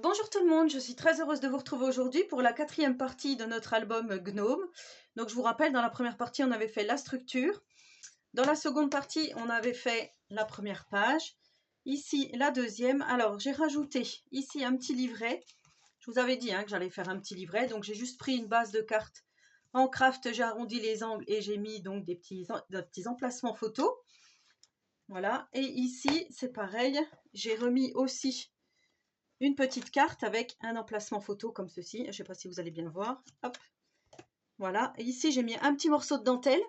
Bonjour tout le monde, je suis très heureuse de vous retrouver aujourd'hui pour la 4e partie de notre album Gnome. Donc je vous rappelle, dans la première partie on avait fait la structure, dans la seconde partie on avait fait la première page, ici la deuxième. Alors j'ai rajouté ici un petit livret, je vous avais dit que j'allais faire un petit livret, donc j'ai juste pris une base de cartes en craft, j'ai arrondi les angles et j'ai mis donc des petits emplacements photos. Voilà, et ici c'est pareil, j'ai remis aussi une petite carte avec un emplacement photo comme ceci. Je ne sais pas si vous allez bien voir. Hop. Voilà. Et ici, j'ai mis un petit morceau de dentelle.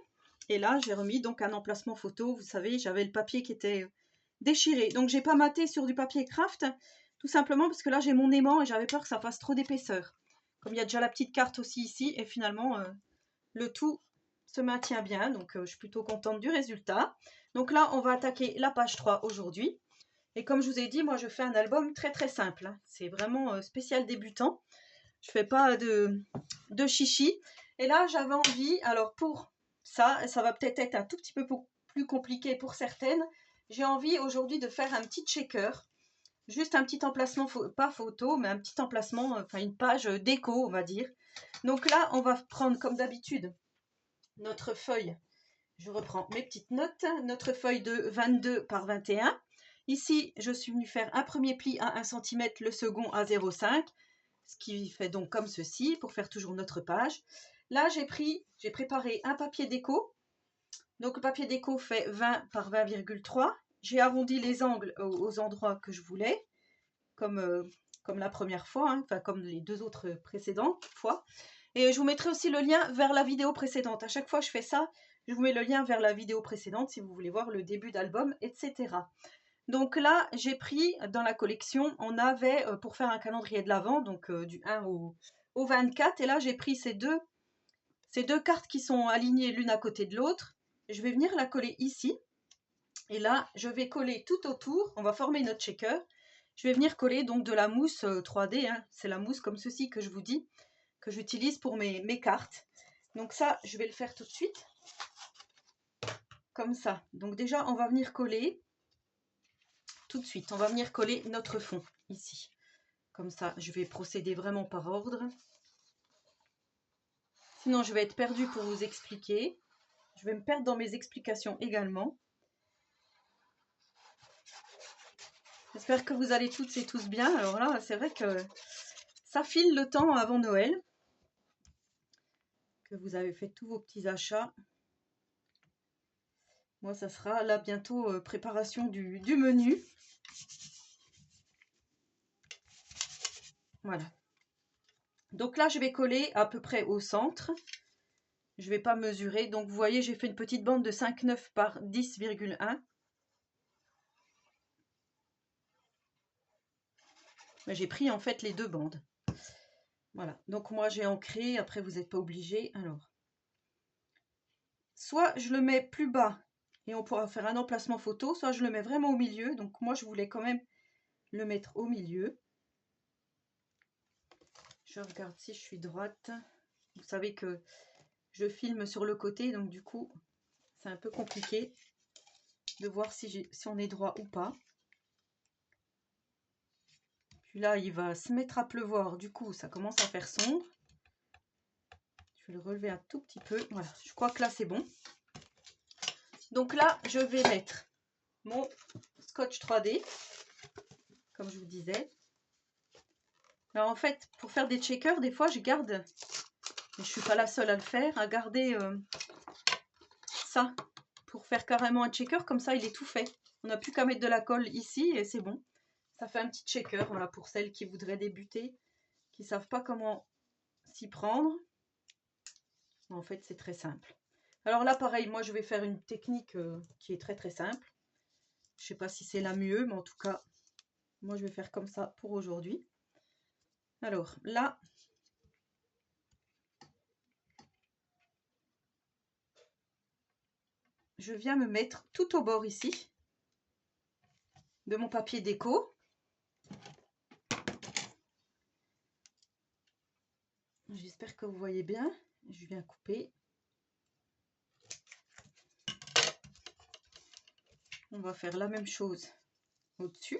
Et là, j'ai remis donc un emplacement photo. Vous savez, j'avais le papier qui était déchiré. Donc, j'ai pas maté sur du papier craft. Tout simplement parce que là, j'ai mon aimant et j'avais peur que ça fasse trop d'épaisseur. Comme il y a déjà la petite carte aussi ici. Et finalement, le tout se maintient bien. Donc, je suis plutôt contente du résultat. Donc là, on va attaquer la page 3 aujourd'hui. Et comme je vous ai dit, moi je fais un album très très simple. C'est vraiment spécial débutant. Je fais pas de chichi. Et là j'avais envie, alors pour ça, ça va peut-être être un tout petit peu plus compliqué pour certaines. J'ai envie aujourd'hui de faire un petit checker. Juste un petit emplacement, pas photo, mais un petit emplacement, enfin une page déco on va dire. Donc là on va prendre comme d'habitude notre feuille. Je reprends mes petites notes. Notre feuille de 22 par 21. Ici, je suis venue faire un premier pli à 1 cm, le second à 0,5, ce qui fait donc comme ceci, pour faire toujours notre page. Là, j'ai préparé un papier déco. Donc, le papier déco fait 20 par 20,3. J'ai arrondi les angles aux endroits que je voulais, comme la première fois, enfin comme les deux autres précédentes fois. Et je vous mettrai aussi le lien vers la vidéo précédente. À chaque fois que je fais ça, je vous mets le lien vers la vidéo précédente si vous voulez voir le début d'album, etc. Donc là, j'ai pris dans la collection, on avait pour faire un calendrier de l'Avent, donc du 1 au 24. Et là, j'ai pris ces deux cartes qui sont alignées l'une à côté de l'autre. Je vais venir la coller ici. Et là, je vais coller tout autour. On va former notre shaker. Je vais venir coller donc de la mousse 3D. C'est la mousse comme ceci que je vous dis, que j'utilise pour mes cartes. Donc ça, je vais le faire tout de suite. Comme ça. Donc déjà, on va venir coller. Tout de suite, on va venir coller notre fond ici. Comme ça, je vais procéder vraiment par ordre. Sinon, je vais être perdue pour vous expliquer. Je vais me perdre dans mes explications également. J'espère que vous allez toutes et tous bien. Alors là, c'est vrai que ça file le temps avant Noël. Que vous avez fait tous vos petits achats. Moi, ça sera là bientôt préparation du menu. Voilà. Donc là, je vais coller à peu près au centre. Je ne vais pas mesurer. Donc, vous voyez, j'ai fait une petite bande de 5,9 par 10,1. J'ai pris en fait les deux bandes. Voilà. Donc, moi, j'ai ancré. Après, vous n'êtes pas obligé. Alors, soit je le mets plus bas et on pourra faire un emplacement photo, soit je le mets vraiment au milieu. Donc, moi, je voulais quand même le mettre au milieu. Je regarde si je suis droite. Vous savez que je filme sur le côté, donc du coup, c'est un peu compliqué de voir si on est droit ou pas. Puis là, il va se mettre à pleuvoir, du coup, ça commence à faire sombre. Je vais le relever un tout petit peu. Voilà, je crois que là, c'est bon. Donc là, je vais mettre mon scotch 3D, comme je vous disais. Alors en fait, pour faire des checkers, des fois, je garde, et je ne suis pas la seule à le faire, à garder ça pour faire carrément un checker. Comme ça, il est tout fait. On n'a plus qu'à mettre de la colle ici et c'est bon. Ça fait un petit checker, voilà, pour celles qui voudraient débuter, qui ne savent pas comment s'y prendre. En fait, c'est très simple. Alors là, pareil, moi, je vais faire une technique qui est très très simple. Je ne sais pas si c'est la mieux, mais en tout cas, moi, je vais faire comme ça pour aujourd'hui. Alors là, je viens me mettre tout au bord ici de mon papier déco. J'espère que vous voyez bien. Je viens couper. On va faire la même chose au-dessus.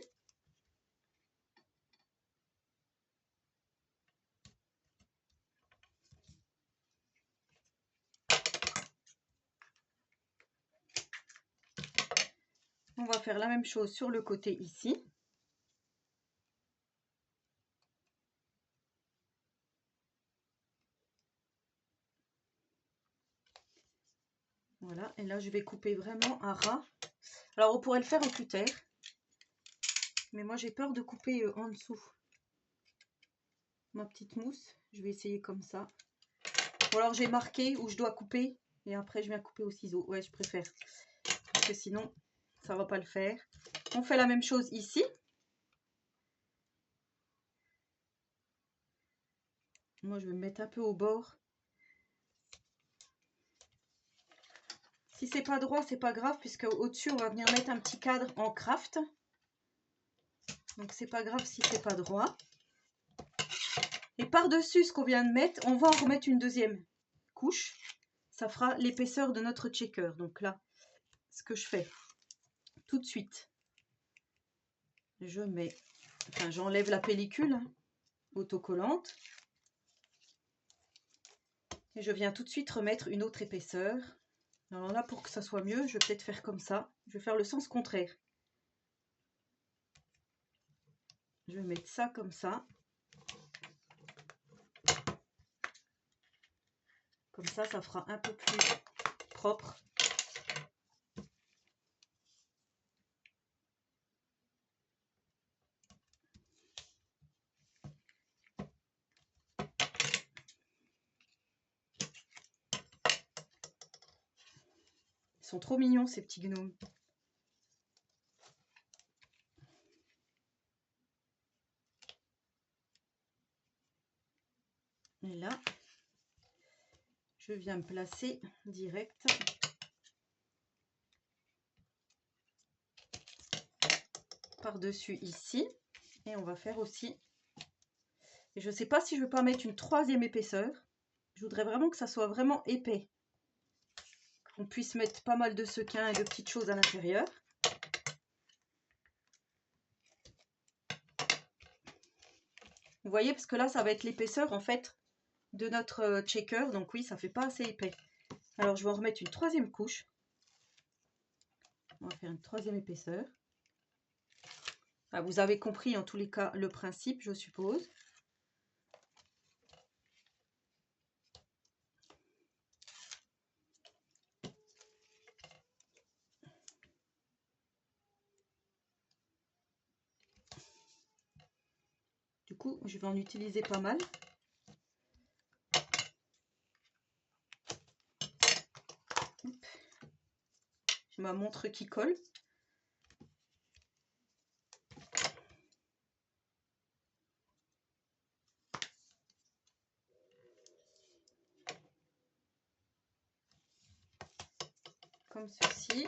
va faire la même chose sur le côté ici. Voilà, et là je vais couper vraiment à ras. Alors on pourrait le faire au cutter, mais moi j'ai peur de couper en dessous. Ma petite mousse, je vais essayer comme ça. Ou alors j'ai marqué où je dois couper et après je viens couper au ciseau. Ouais, je préfère. Parce que sinon, ça va pas le faire. On fait la même chose ici. Moi, je vais me mettre un peu au bord. Si c'est pas droit, c'est pas grave puisque au-dessus, on va venir mettre un petit cadre en craft. Donc, c'est pas grave si c'est pas droit. Et par-dessus ce qu'on vient de mettre, on va en remettre une deuxième couche. Ça fera l'épaisseur de notre checker. Donc là, ce que je fais tout de suite, je mets, enfin j'enlève la pellicule autocollante. Et je viens tout de suite remettre une autre épaisseur. Alors là, pour que ça soit mieux, je vais peut-être faire comme ça. Je vais faire le sens contraire. Je vais mettre ça comme ça. Comme ça fera un peu plus propre. Ils sont trop mignons, ces petits gnomes. Et là, je viens me placer direct. Par-dessus ici. Et on va faire aussi... Et je ne sais pas si je ne vais pas mettre une troisième épaisseur. Je voudrais vraiment que ça soit vraiment épais. Qu'on puisse mettre pas mal de sequins et de petites choses à l'intérieur. Vous voyez, parce que là, ça va être l'épaisseur, en fait, de notre checker. Donc oui, ça fait pas assez épais. Alors, je vais en remettre une troisième couche. On va faire une troisième épaisseur. Ah, vous avez compris, en tous les cas, le principe, je suppose. Du coup, je vais en utiliser pas mal. J'ai ma montre qui colle. Comme ceci.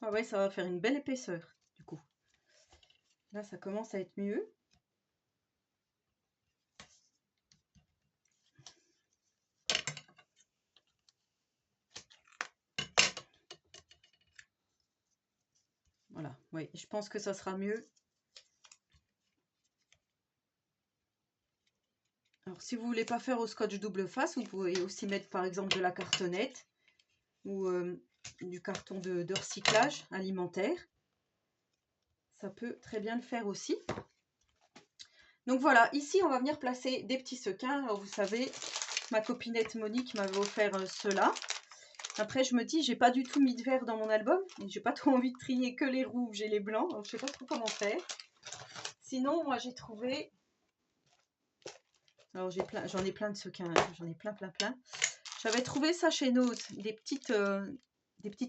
Ah ouais, ça va faire une belle épaisseur, du coup. Là, ça commence à être mieux. Voilà, oui, je pense que ça sera mieux. Alors, si vous voulez pas faire au scotch double face, vous pouvez aussi mettre, par exemple, de la cartonnette ou du carton de recyclage alimentaire. Ça peut très bien le faire aussi. Donc voilà, ici, on va venir placer des petits sequins. Alors, vous savez, ma copinette Monique m'avait offert cela. Après, je me dis, j'ai pas du tout mis de vert dans mon album. Et j'ai pas trop envie de trier que les rouges et les blancs. Donc, je sais pas trop comment faire. Sinon, moi, j'ai trouvé... Alors, j'en ai plein de sequins. J'en ai plein. J'avais trouvé ça chez Nose. Des petites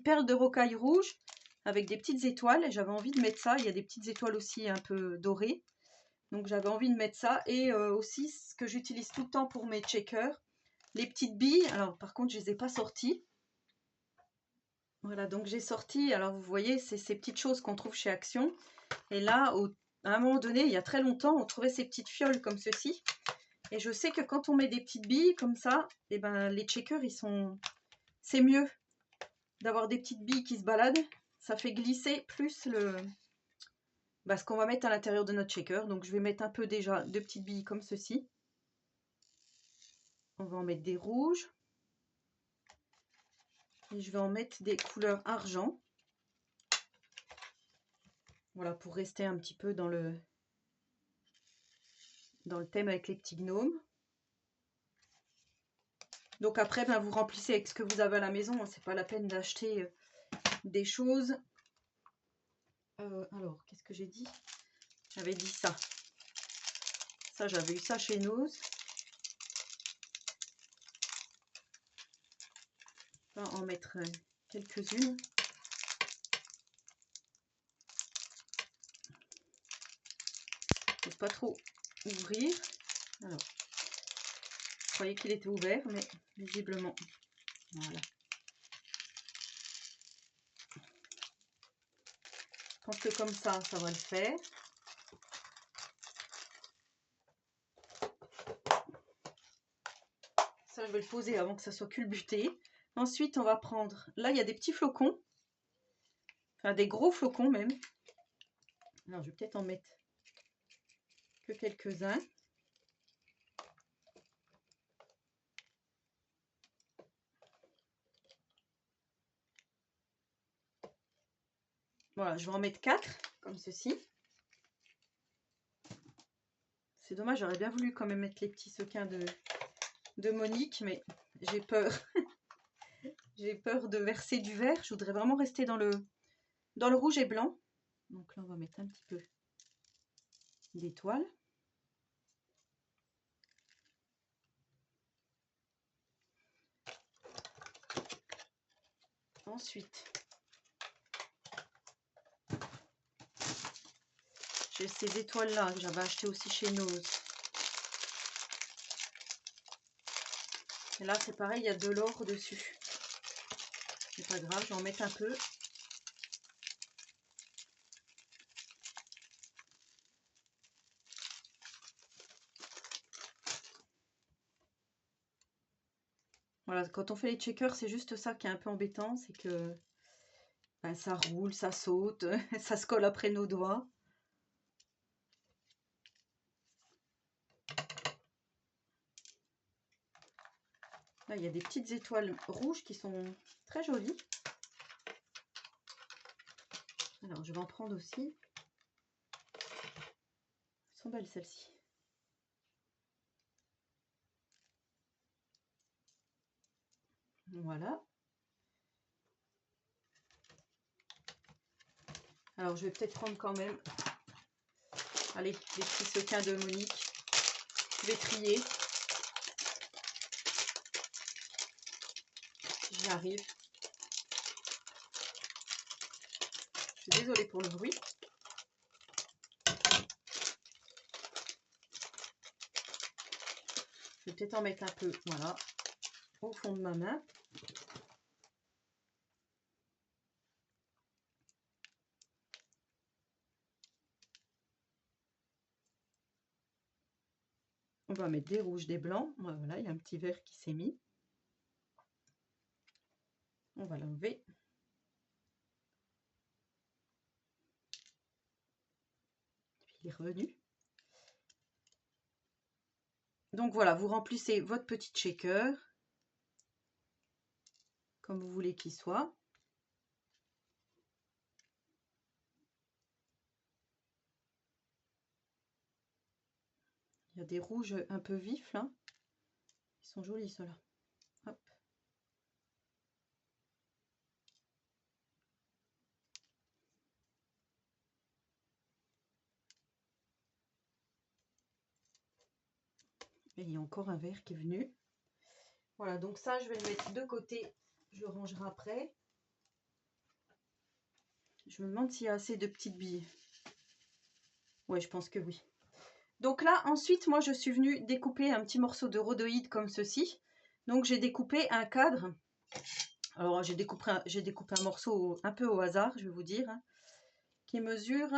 perles de rocaille rouge avec des petites étoiles. Et j'avais envie de mettre ça. Il y a des petites étoiles aussi un peu dorées. Donc, j'avais envie de mettre ça. Et aussi, ce que j'utilise tout le temps pour mes checkers. Les petites billes. Alors, par contre, je les ai pas sorties. Voilà, donc j'ai sorti, alors vous voyez, c'est ces petites choses qu'on trouve chez Action. Et là, à un moment donné, il y a très longtemps, on trouvait ces petites fioles comme ceci. Et je sais que quand on met des petites billes comme ça, et ben, les checkers, c'est mieux d'avoir des petites billes qui se baladent. Ça fait glisser plus ce qu'on va mettre à l'intérieur de notre shaker. Donc je vais mettre un peu déjà de petites billes comme ceci. On va en mettre des rouges. Et je vais en mettre des couleurs argent. Voilà, pour rester un petit peu dans le thème avec les petits gnomes. Donc après, ben, vous remplissez avec ce que vous avez à la maison. C'est pas la peine d'acheter des choses. Alors, qu'est-ce que j'ai dit? J'avais dit ça. Ça, j'avais eu ça chez Nose. On va en mettre quelques-unes. Je n'ose pas trop ouvrir. Alors, je croyais qu'il était ouvert, mais visiblement, voilà. Je pense que comme ça va le faire. Ça, je vais le poser avant que ça soit culbuté. Ensuite, on va prendre... Là, il y a des petits flocons. Enfin, des gros flocons même. Alors, je vais peut-être en mettre que quelques-uns. Voilà, je vais en mettre 4, comme ceci. C'est dommage, j'aurais bien voulu quand même mettre les petits sequins de Monique, mais j'ai peur. J'ai peur de verser du vert. Je voudrais vraiment rester dans le rouge et blanc. Donc là, on va mettre un petit peu d'étoiles. Ensuite, j'ai ces étoiles-là que j'avais achetées aussi chez Nose. Et là, c'est pareil, il y a de l'or dessus. C'est pas grave, je vais en mettre un peu. Voilà, quand on fait les checkers, c'est juste ça qui est un peu embêtant, c'est que ben, ça roule, ça saute, ça se colle après nos doigts. Là, il y a des petites étoiles rouges qui sont très jolies. Alors, je vais en prendre aussi. Elles sont belles, celles-ci. Voilà. Alors, je vais peut-être prendre quand même, allez, les petits sequins de Monique. Je vais trier. J'y arrive. Je suis désolée pour le bruit. Je vais peut-être en mettre un peu, voilà, au fond de ma main. On va mettre des rouges, des blancs. Voilà, il y a un petit vert qui s'est mis. On va l'enlever. Il est revenu. Donc voilà, vous remplissez votre petit shaker comme vous voulez qu'il soit. Il y a des rouges un peu vifs là. Ils sont jolis ceux-là. Hop. Et il y a encore un vert qui est venu. Voilà, donc ça, je vais le mettre de côté. Je le rangerai après. Je me demande s'il y a assez de petites billes. Ouais, je pense que oui. Donc là, ensuite, moi, je suis venue découper un petit morceau de rhodoïde comme ceci. Donc, j'ai découpé un cadre. Alors, j'ai découpé un morceau un peu au hasard, je vais vous dire, hein, qui mesure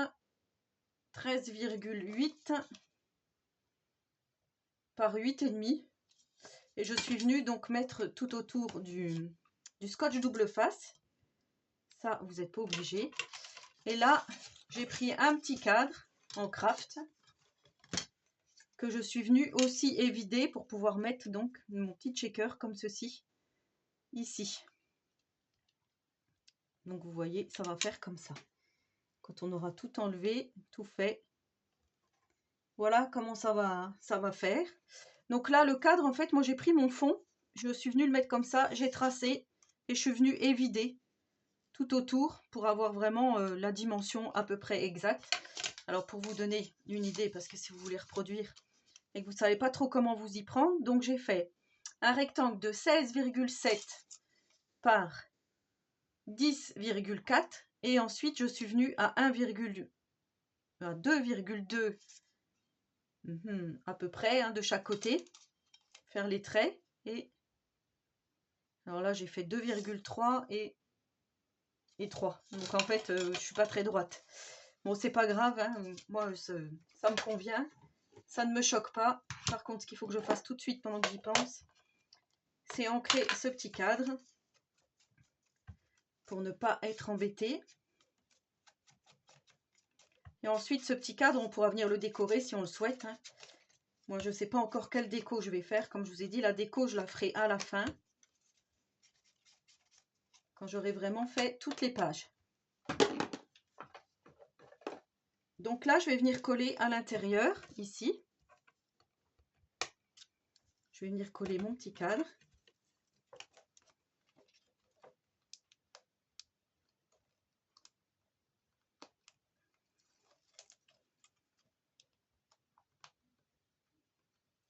13,8 par 8,5. Et je suis venue donc mettre tout autour du scotch double face. Ça, vous n'êtes pas obligé. Et là, j'ai pris un petit cadre en craft que je suis venue aussi évider pour pouvoir mettre donc mon petit shaker comme ceci, ici. Donc vous voyez, ça va faire comme ça. Quand on aura tout enlevé, tout fait, voilà comment ça va faire. Donc là, le cadre, en fait, moi j'ai pris mon fond, je suis venue le mettre comme ça, j'ai tracé et je suis venue évider tout autour pour avoir vraiment la dimension à peu près exacte. Alors pour vous donner une idée, parce que si vous voulez reproduire et que vous ne savez pas trop comment vous y prendre, donc j'ai fait un rectangle de 16,7 par 10,4 et ensuite je suis venue à 2,2 à peu près de chaque côté, faire les traits. Et alors là j'ai fait 2,3 et 3, donc en fait je suis pas très droite. Bon, c'est pas grave, moi ça me convient, ça ne me choque pas. Par contre, ce qu'il faut que je fasse tout de suite pendant que j'y pense, c'est ancrer ce petit cadre pour ne pas être embêté. Et ensuite, ce petit cadre, on pourra venir le décorer si on le souhaite. Moi, je ne sais pas encore quelle déco je vais faire. Comme je vous ai dit, la déco, je la ferai à la fin, quand j'aurai vraiment fait toutes les pages. Donc là, je vais venir coller à l'intérieur, ici. Je vais venir coller mon petit cadre.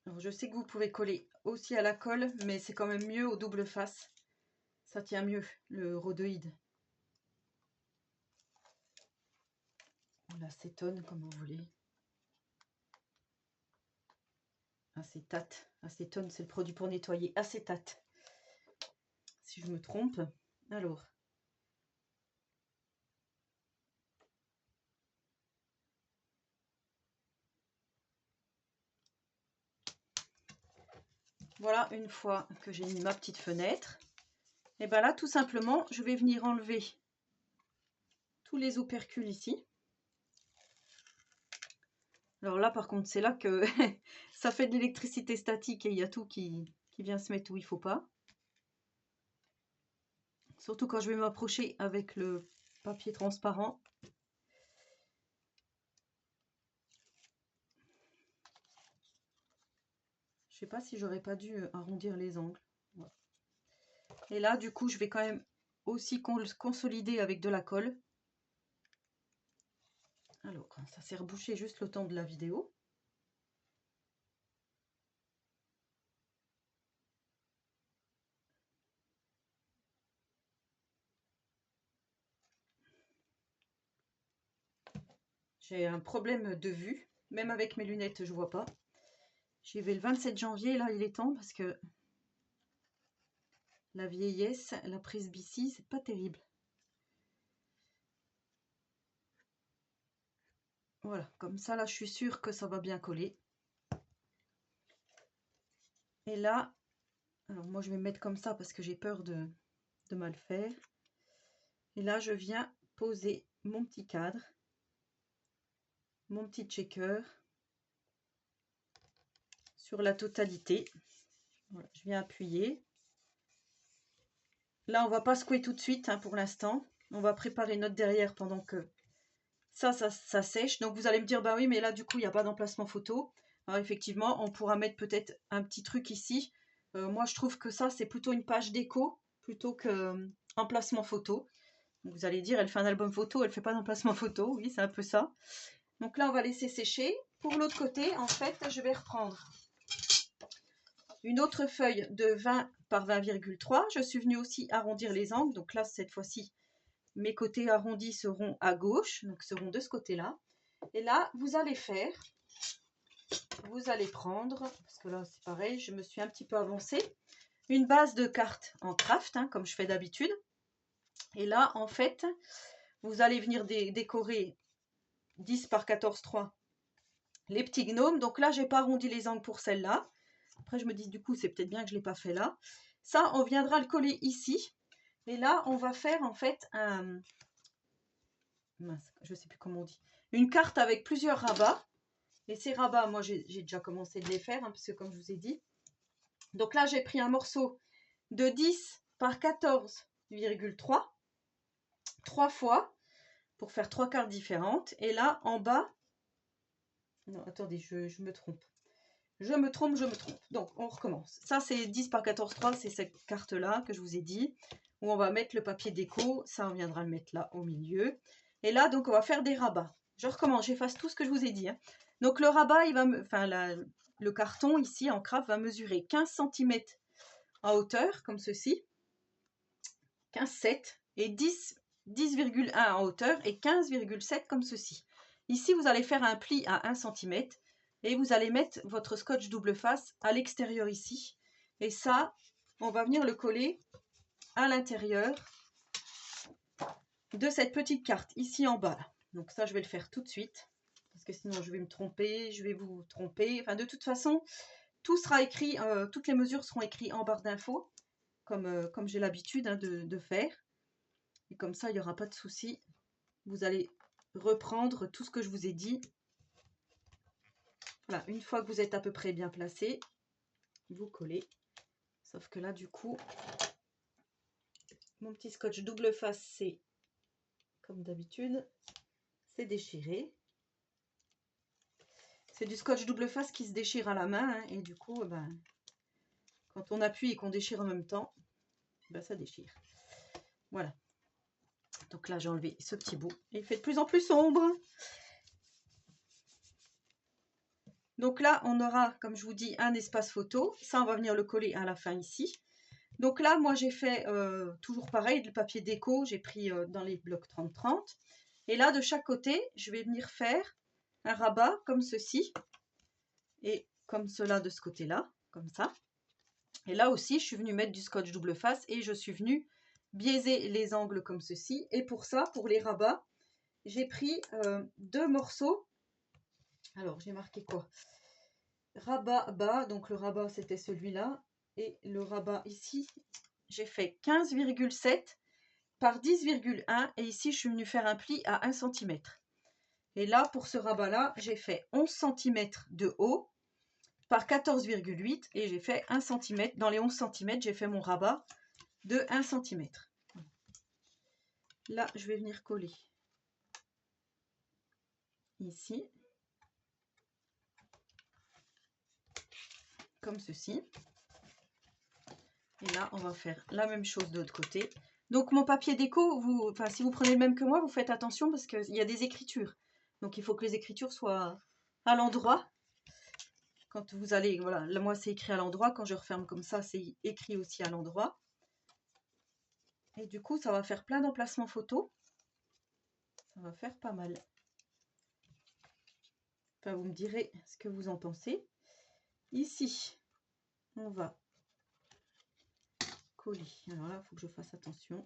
Alors, je sais que vous pouvez coller aussi à la colle, mais c'est quand même mieux au double face. Ça tient mieux, le rhodoïde. Ou l'acétone, comme vous voulez. Acétate. Acétone, c'est le produit pour nettoyer. Acétate. Si je me trompe. Alors. Voilà, une fois que j'ai mis ma petite fenêtre, et bien là, tout simplement, je vais venir enlever tous les opercules ici. Alors là, par contre, c'est là que ça fait de l'électricité statique et il y a tout qui vient se mettre où il ne faut pas. Surtout quand je vais m'approcher avec le papier transparent. Je ne sais pas si j'aurais pas dû arrondir les angles. Voilà. Et là, du coup, je vais quand même aussi consolider avec de la colle. Alors, ça s'est rebouché juste le temps de la vidéo. J'ai un problème de vue. Même avec mes lunettes, je vois pas. J'y vais le 27 janvier, là, il est temps parce que la vieillesse, la presbytie, c'est pas terrible. Voilà, comme ça, là, je suis sûre que ça va bien coller. Et là, alors moi, je vais me mettre comme ça parce que j'ai peur de mal faire. Et là, je viens poser mon petit cadre, mon petit checker sur la totalité. Voilà, je viens appuyer. Là, on va pas secouer tout de suite pour l'instant. On va préparer notre derrière pendant que ça sèche. Donc, vous allez me dire, bah oui, mais là, du coup, il n'y a pas d'emplacement photo. Alors, effectivement, on pourra mettre peut-être un petit truc ici. Moi, je trouve que ça, c'est plutôt une page déco plutôt qu'emplacement photo. Donc, vous allez dire, elle fait un album photo, elle fait pas d'emplacement photo. Oui, c'est un peu ça. Donc là, on va laisser sécher. Pour l'autre côté, en fait, je vais reprendre une autre feuille de 20 par 20,3. Je suis venue aussi arrondir les angles. Donc là, cette fois-ci, mes côtés arrondis seront à gauche, donc seront de ce côté-là. Et là, vous allez prendre, parce que là, c'est pareil, je me suis un petit peu avancée, une base de carte en craft, comme je fais d'habitude. Et là, en fait, vous allez venir décorer 10 par 14,3 les petits gnomes. Donc là, j'ai pas arrondi les angles pour celle-là. Après, je me dis, du coup, c'est peut-être bien que je ne l'ai pas fait là. Ça, on viendra le coller ici. Et là, on va faire en fait un... Mince, je ne sais plus comment on dit. Une carte avec plusieurs rabats. Et ces rabats, moi, j'ai déjà commencé de les faire, parce que comme je vous ai dit. Donc là, j'ai pris un morceau de 10 par 14,3. 3 fois pour faire 3 cartes différentes. Et là, en bas, non, attendez, je me trompe. Je me trompe. Donc, on recommence. Ça, c'est 10 par 14, 3, c'est cette carte-là que je vous ai dit, où on va mettre le papier déco. Ça, on viendra le mettre là au milieu. Et là, donc, on va faire des rabats. Je recommence, j'efface tout ce que je vous ai dit. Hein. Donc, le rabat, il va le carton, ici, en craft, va mesurer 15 cm en hauteur, comme ceci. 15,7 et 10,1 en hauteur et 15,7 comme ceci. Ici, vous allez faire un pli à 1 cm et vous allez mettre votre scotch double face à l'extérieur ici. Et ça, on va venir le coller à l'intérieur de cette petite carte ici en bas. Donc ça, je vais le faire tout de suite parce que sinon je vais me tromper, je vais vous tromper. Enfin, de toute façon, tout sera écrit, toutes les mesures seront écrites en barre d'infos comme j'ai l'habitude de faire. Et comme ça, il n'y aura pas de souci. Vous allez reprendre tout ce que je vous ai dit. Voilà, une fois que vous êtes à peu près bien placé, vous collez. Sauf que là, du coup, mon petit scotch double face, c'est comme d'habitude, c'est déchiré. C'est du scotch double face qui se déchire à la main. Hein, et du coup, quand on appuie et qu'on déchire en même temps, ça déchire. Voilà. Donc là, j'ai enlevé ce petit bout. Et il fait de plus en plus sombre. Donc là, on aura, comme je vous dis, un espace photo. Ça, on va venir le coller à la fin ici. Donc là, moi, j'ai fait toujours pareil, du papier déco. J'ai pris dans les blocs 30-30. Et là, de chaque côté, je vais venir faire un rabat comme ceci. Et comme cela de ce côté-là, comme ça. Et là aussi, je suis venue mettre du scotch double face et je suis venue biaiser les angles comme ceci. Et pour ça, pour les rabats, j'ai pris 2 morceaux. Alors, j'ai marqué quoi? Rabat bas, donc le rabat c'était celui-là. Et le rabat ici, j'ai fait 15,7 par 10,1. Et ici, je suis venue faire un pli à 1 cm. Et là, pour ce rabat-là, j'ai fait 11 cm de haut par 14,8 et j'ai fait 1 cm. Dans les 11 cm, j'ai fait mon rabat de 1 cm. Là, je vais venir coller ici, comme ceci. Et là, on va faire la même chose de l'autre côté. Donc, mon papier déco, si vous prenez le même que moi, vous faites attention parce qu'il y a des écritures. Donc, il faut que les écritures soient à l'endroit. Quand vous allez, voilà, là, moi, c'est écrit à l'endroit. Quand je referme comme ça, c'est écrit aussi à l'endroit. Et du coup, ça va faire plein d'emplacements photos. Ça va faire pas mal. Enfin, vous me direz ce que vous en pensez. Ici, on va coller. Alors là, il faut que je fasse attention.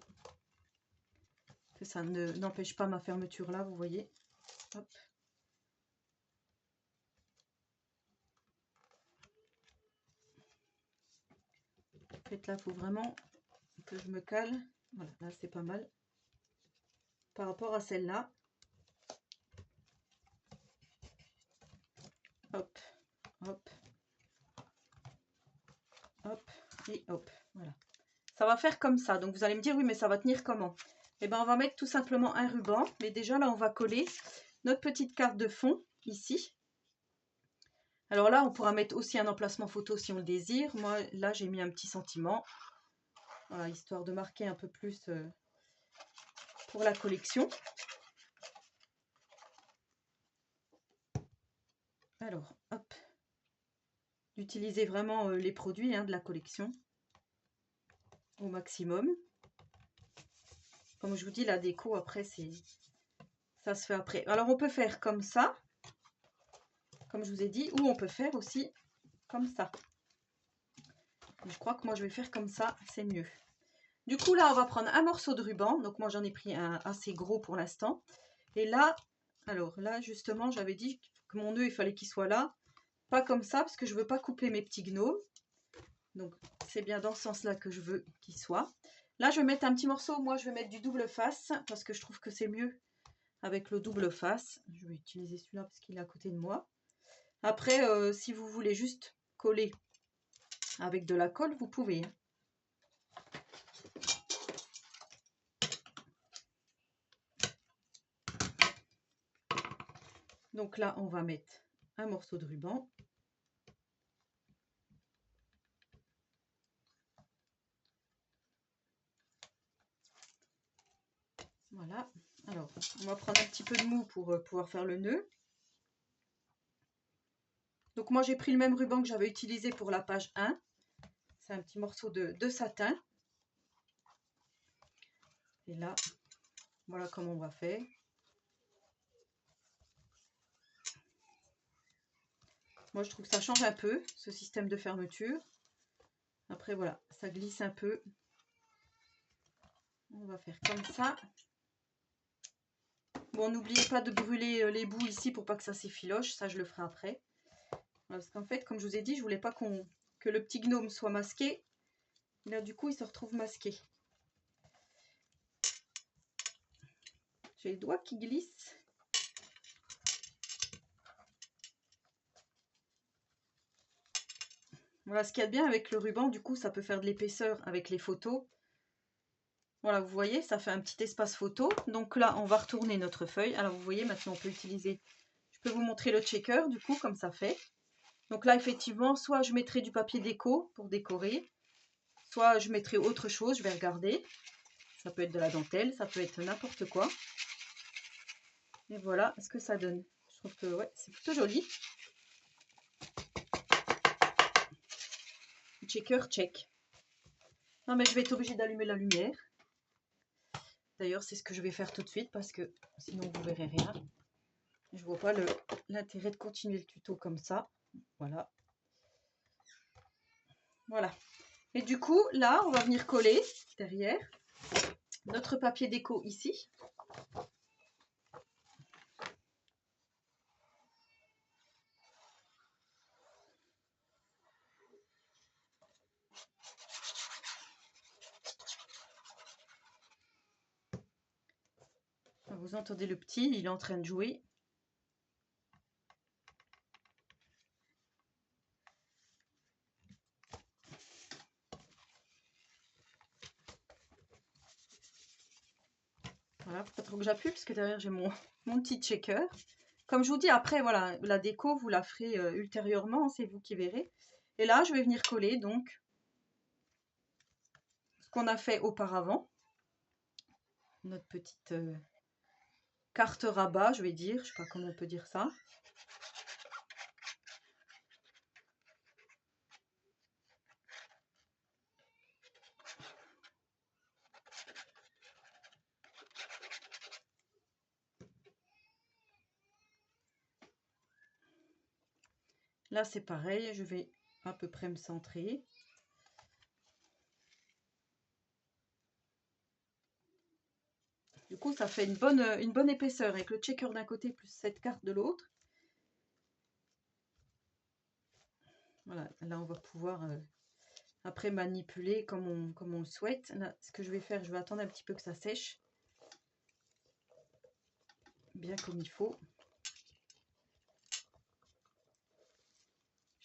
Que ça n'empêche pas ma fermeture là, vous voyez. Hop. En fait, là, il faut vraiment que je me cale. Voilà, là, c'est pas mal. Par rapport à celle-là. Hop, hop, hop et hop. Voilà. Ça va faire comme ça. Donc, vous allez me dire, oui, mais ça va tenir comment? Eh bien, on va mettre tout simplement un ruban. Mais déjà, là, on va coller notre petite carte de fond, ici. Alors là, on pourra mettre aussi un emplacement photo si on le désire. Moi, là, j'ai mis un petit sentiment. Voilà, histoire de marquer un peu plus pour la collection. Alors, hop. D'utiliser vraiment les produits de la collection au maximum. Comme je vous dis, la déco, après, ça se fait après. Alors, on peut faire comme ça, comme je vous ai dit, ou on peut faire aussi comme ça. Je crois que moi, je vais faire comme ça, c'est mieux. Du coup, là, on va prendre un morceau de ruban. Donc, moi, j'en ai pris un assez gros pour l'instant. Et là, alors là, justement, j'avais dit que mon nœud, il fallait qu'il soit là. Pas comme ça, parce que je ne veux pas couper mes petits gnomes. Donc, c'est bien dans ce sens-là que je veux qu'il soit. Là, je vais mettre un petit morceau. Moi, je vais mettre du double face, parce que je trouve que c'est mieux avec le double face. Je vais utiliser celui-là, parce qu'il est à côté de moi. Après, si vous voulez juste coller avec de la colle, vous pouvez. Donc là, on va mettre un morceau de ruban. Voilà. Alors, on va prendre un petit peu de mou pour pouvoir faire le nœud. Donc moi, j'ai pris le même ruban que j'avais utilisé pour la page 1. C'est un petit morceau de satin. Et là, voilà comment on va faire. Moi, je trouve que ça change un peu, ce système de fermeture. Après, voilà, ça glisse un peu. On va faire comme ça. Bon, n'oubliez pas de brûler les bouts ici pour pas que ça s'effiloche. Ça, je le ferai après. Parce qu'en fait, comme je vous ai dit, je voulais pas que le petit gnome soit masqué. Là, du coup, il se retrouve masqué. J'ai les doigts qui glissent. Voilà, ce qu'il y a de bien avec le ruban, du coup, ça peut faire de l'épaisseur avec les photos. Voilà, vous voyez, ça fait un petit espace photo. Donc là, on va retourner notre feuille. Alors, vous voyez, maintenant, on peut utiliser... Je peux vous montrer le checker, du coup, comme ça fait. Donc là, effectivement, soit je mettrai du papier déco pour décorer, soit je mettrai autre chose, je vais regarder. Ça peut être de la dentelle, ça peut être n'importe quoi. Et voilà ce que ça donne. Je trouve que ouais, c'est plutôt joli. Checker, check. Non mais je vais être obligée d'allumer la lumière. D'ailleurs, c'est ce que je vais faire tout de suite parce que sinon vous verrez rien. Je vois pas l'intérêt de continuer le tuto comme ça. Voilà. Voilà. Et du coup, là, on va venir coller derrière notre papier déco ici. Vous entendez le petit, il est en train de jouer. Voilà, faut pas trop que j'appuie parce que derrière j'ai mon petit checker. Comme je vous dis, après, voilà, la déco, vous la ferez ultérieurement, c'est vous qui verrez. Et là, je vais venir coller donc ce qu'on a fait auparavant. Notre petite carte rabat, je vais dire. Je sais pas comment on peut dire ça. Là, c'est pareil, je vais à peu près me centrer. Du coup, ça fait une bonne épaisseur avec le checker d'un côté plus cette carte de l'autre. Voilà, là, on va pouvoir après manipuler comme on le souhaite. Là, ce que je vais faire, je vais attendre un petit peu que ça sèche. Bien comme il faut.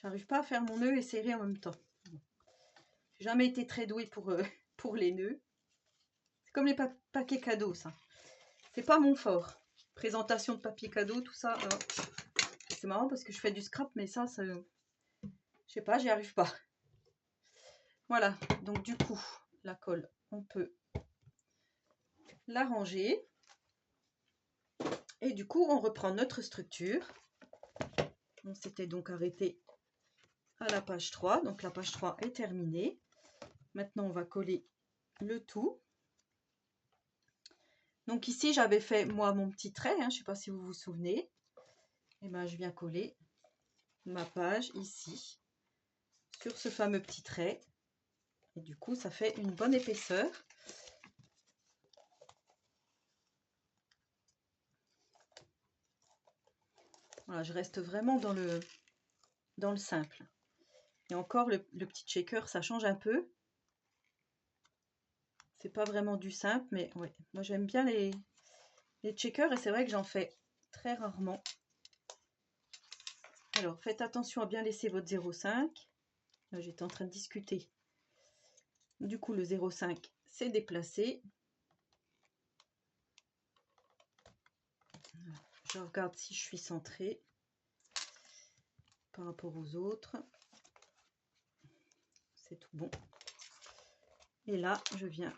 J'arrive pas à faire mon nœud et serrer en même temps. J'ai jamais été très douée pour les nœuds. C'est comme les paquets cadeaux, ça. C'est pas mon fort. Présentation de papier cadeau, tout ça. C'est marrant parce que je fais du scrap, mais ça je sais pas, j'y arrive pas. Voilà, donc du coup, la colle, on peut la ranger. Et du coup, on reprend notre structure. On s'était donc arrêté à la page 3. Donc la page 3 est terminée. Maintenant, on va coller le tout. Donc ici, j'avais fait moi mon petit trait, je ne sais pas si vous vous souvenez. Et ben, je viens coller ma page ici sur ce fameux petit trait. Et du coup, ça fait une bonne épaisseur. Voilà, je reste vraiment dans le simple. Et encore, le petit shaker, ça change un peu. C'est pas vraiment du simple, mais ouais, moi j'aime bien les checkers et c'est vrai que j'en fais très rarement. Alors, faites attention à bien laisser votre 0,5. Là, j'étais en train de discuter. Du coup, le 0,5 s'est déplacé. Je regarde si je suis centrée par rapport aux autres. C'est tout bon. Et là, je viens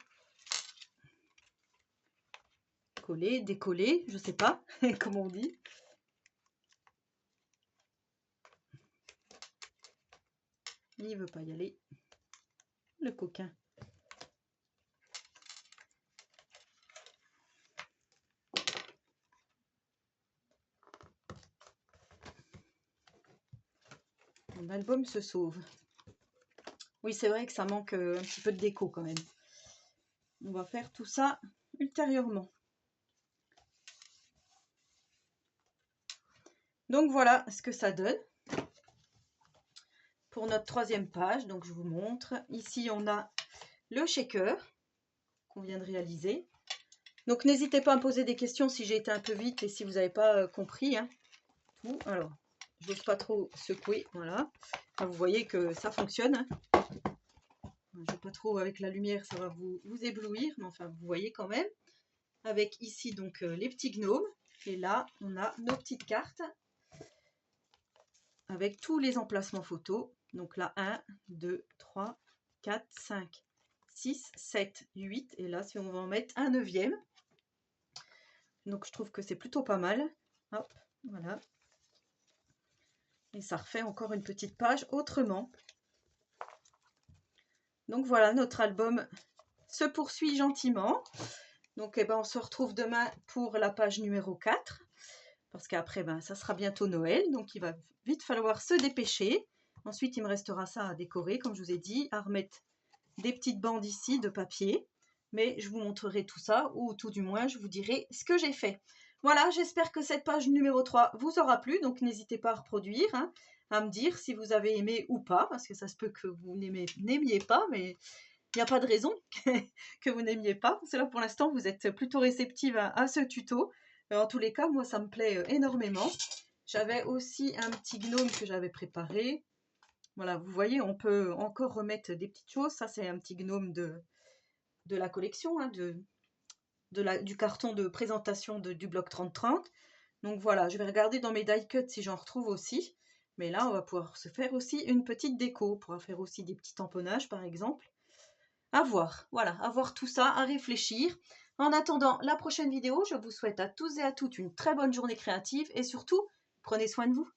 coller, décoller, je sais pas comment on dit. Il veut pas y aller, le coquin. Mon album se sauve. Oui, c'est vrai que ça manque un petit peu de déco quand même. On va faire tout ça ultérieurement. Donc voilà ce que ça donne pour notre troisième page. Donc je vous montre. Ici, on a le shaker qu'on vient de réaliser. Donc n'hésitez pas à me poser des questions si j'ai été un peu vite et si vous n'avez pas compris. Hein, tout. Alors, je n'ose pas trop secouer. Voilà. Enfin, vous voyez que ça fonctionne. Hein. Je ne vais pas trop avec la lumière, ça va vous éblouir. Mais enfin, vous voyez quand même. Avec ici donc les petits gnomes. Et là, on a nos petites cartes. Avec tous les emplacements photos. Donc là, 1, 2, 3, 4, 5, 6, 7, 8. Et là, si on va en mettre un 9e. Donc je trouve que c'est plutôt pas mal. Hop, voilà. Et ça refait encore une petite page autrement. Donc voilà, notre album se poursuit gentiment. Donc eh ben, on se retrouve demain pour la page numéro 4. Parce qu'après, ben, ça sera bientôt Noël. Donc il va vite falloir se dépêcher. Ensuite, il me restera ça à décorer, comme je vous ai dit, à remettre des petites bandes ici de papier. Mais je vous montrerai tout ça, ou tout du moins, je vous dirai ce que j'ai fait. Voilà, j'espère que cette page numéro 3 vous aura plu. Donc n'hésitez pas à reproduire, hein, à me dire si vous avez aimé ou pas. Parce que ça se peut que vous n'aimiez pas, mais il n'y a pas de raison que vous n'aimiez pas. Parce que là, pour l'instant, vous êtes plutôt réceptive à ce tuto. En tous les cas, moi, ça me plaît énormément. J'avais aussi un petit gnome que j'avais préparé. Voilà, vous voyez, on peut encore remettre des petites choses. Ça, c'est un petit gnome de la collection, hein, du carton de présentation du bloc 3030. Donc voilà, je vais regarder dans mes die cuts si j'en retrouve aussi. Mais là, on va pouvoir se faire aussi une petite déco. On pourra faire aussi des petits tamponnages, par exemple. À voir, voilà, à voir tout ça, à réfléchir. En attendant la prochaine vidéo, je vous souhaite à tous et à toutes une très bonne journée créative et surtout, prenez soin de vous.